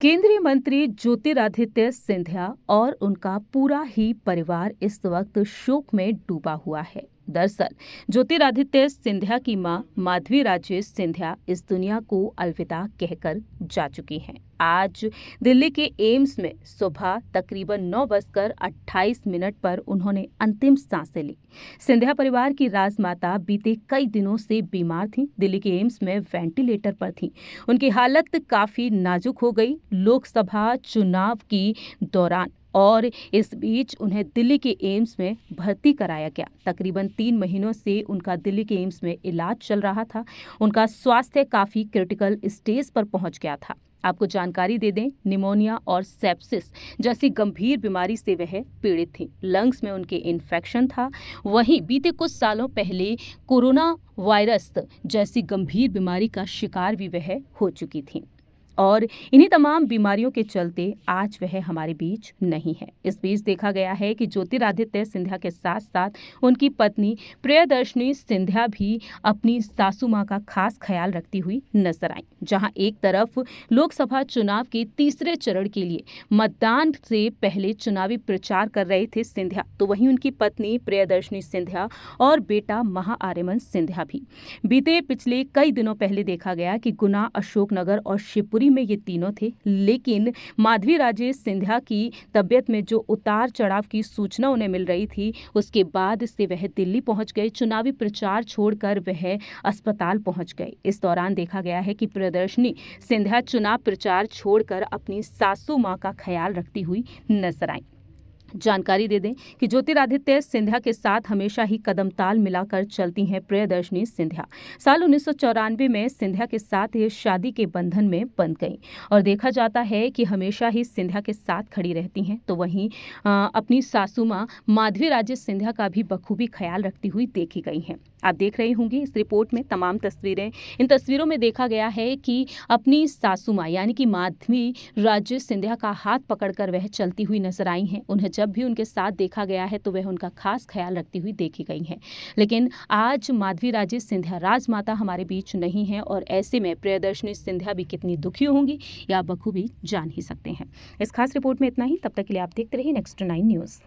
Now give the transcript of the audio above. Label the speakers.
Speaker 1: केंद्रीय मंत्री ज्योतिरादित्य सिंधिया और उनका पूरा ही परिवार इस वक्त शोक में डूबा हुआ है। दरअसल ज्योतिरादित्य सिंधिया की मां माधवी राजेश सिंधिया इस दुनिया को अलविदा कहकर जा चुकी हैं। आज दिल्ली के एम्स में सुबह तकरीबन 9:28 पर उन्होंने अंतिम सांसें ली। सिंधिया परिवार की राजमाता बीते कई दिनों से बीमार थीं। दिल्ली के एम्स में वेंटिलेटर पर थीं। उनकी हालत काफी नाजुक हो गई लोकसभा चुनाव की दौरान, और इस बीच उन्हें दिल्ली के एम्स में भर्ती कराया गया। तकरीबन 3 महीनों से उनका दिल्ली के एम्स में इलाज चल रहा था। उनका स्वास्थ्य काफी क्रिटिकल स्टेज पर पहुंच गया था। आपको जानकारी दे दें, निमोनिया और सेप्सिस जैसी गंभीर बीमारी से वह पीड़ित थी। लंग्स में उनके इन्फेक्शन था। वहीं बीते कुछ सालों पहले कोरोना वायरस जैसी गंभीर बीमारी का शिकार भी वह हो चुकी थी, और इन्हीं तमाम बीमारियों के चलते आज वह हमारे बीच नहीं है। इस बीच देखा गया है कि ज्योतिरादित्य सिंधिया के साथ साथ उनकी पत्नी प्रियदर्शनी सिंधिया भी अपनी सासू मां का खास ख्याल रखती हुई नजर आई। जहां एक तरफ लोकसभा चुनाव के तीसरे चरण के लिए मतदान से पहले चुनावी प्रचार कर रहे थे सिंधिया, तो वहीं उनकी पत्नी प्रियदर्शनी सिंधिया और बेटा महाआर्यमन सिंधिया भी। पिछले कई दिनों पहले देखा गया कि गुना, अशोकनगर और शिवपुरी में ये तीनों थे, लेकिन माधवी राजेश सिंधिया की तबीयत में जो उतार चढ़ाव की सूचना उन्हें मिल रही थी, उसके बाद से वह दिल्ली पहुंच गए। चुनावी प्रचार छोड़कर वह अस्पताल पहुंच गए। इस दौरान देखा गया है कि प्रियदर्शनी सिंधिया चुनाव प्रचार छोड़कर अपनी सासू मां का ख्याल रखती हुई नजर आई। जानकारी दे दें कि ज्योतिरादित्य सिंधिया के साथ हमेशा ही कदम ताल मिलाकर चलती हैं प्रियदर्शनी सिंधिया। साल 1994 में सिंधिया के साथ ये शादी के बंधन में बंध गईं, और देखा जाता है कि हमेशा ही सिंधिया के साथ खड़ी रहती हैं। तो वहीं अपनी सासू मां माधवी राजेश सिंधिया का भी बखूबी ख्याल रखती हुई देखी गई हैं। आप देख रहे होंगे इस रिपोर्ट में तमाम तस्वीरें। इन तस्वीरों में देखा गया है कि अपनी सासू मां यानी कि माधवी राजेश सिंधिया का हाथ पकड़कर वह चलती हुई नजर आई हैं। उन्हें जब भी उनके साथ देखा गया है तो वह उनका खास ख्याल रखती हुई देखी गई हैं। लेकिन आज माधवी राजेश सिंधिया राजमाता हमारे बीच नहीं है, और ऐसे में प्रियदर्शनी सिंधिया भी कितनी दुखी होंगी या बखूबी जान ही सकते हैं। इस खास रिपोर्ट में इतना ही। तब तक के लिए आप देखते रहिए नेक्स्ट 9 न्यूज़।